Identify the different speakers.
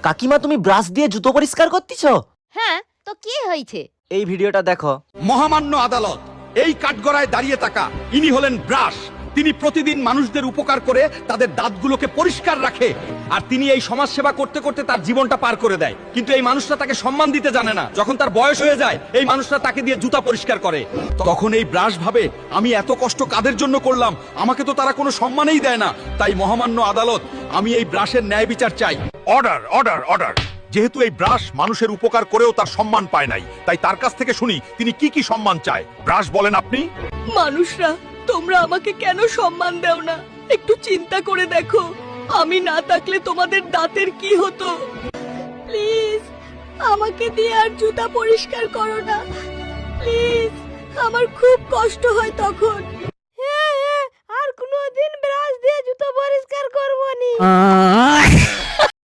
Speaker 1: কাকিমা তুমি ব্রাশ দিয়ে জুতো পরিষ্কার করতেছো?
Speaker 2: হ্যাঁ, তো কি হয়েছে?
Speaker 1: এই ভিডিওটা দেখো।
Speaker 3: মহামান্য আদালত, এই কাঠগড়ায় দাঁড়িয়ে থাকা ইনি হলেন ব্রাশ। তিনি প্রতিদিন মানুষদের উপকার করে তাদের দাঁতগুলোকে পরিষ্কার রাখে, আর তিনি এই সমাজ সেবা করতে করতে তার জীবনটা পার করে দেয়। কিন্তু এই মানুষটা তাকে সম্মান দিতে জানে না। যখন তার বয়স হয়ে যায়, এই মানুষটা তাকে দিয়ে জুতা পরিষ্কার করে। তখন এই ব্রাশ ভাবে, আমি এত কষ্ট কাদের জন্য করলাম, আমাকে তো তারা কোনো সম্মানই দেয় না। তাই মহামান্য আদালত, আমি এই ব্রাশের ন্যায় বিচার চাই।
Speaker 4: Order order order. যেহেতু এই ব্রাশ মানুষের উপকার করেও তার সম্মান পায় নাই, তাই তার কাছ থেকে শুনি তিনি কি কি সম্মান চায়। ব্রাশ বলেন আপনি।
Speaker 5: মানুষরা, তোমরা আমাকে কেন সম্মান দাও না? একটু চিন্তা করে দেখো, আমি না থাকলে তোমাদের দাঁতের কি হতো? প্লিজ আমাকে দিয়ে আর জুতা পরিষ্কার করো না, প্লিজ। আমার খুব কষ্ট হয় তখন।
Speaker 2: আর কোনোদিন ব্রাশ দিয়ে জুতো পরিষ্কার করবো নি।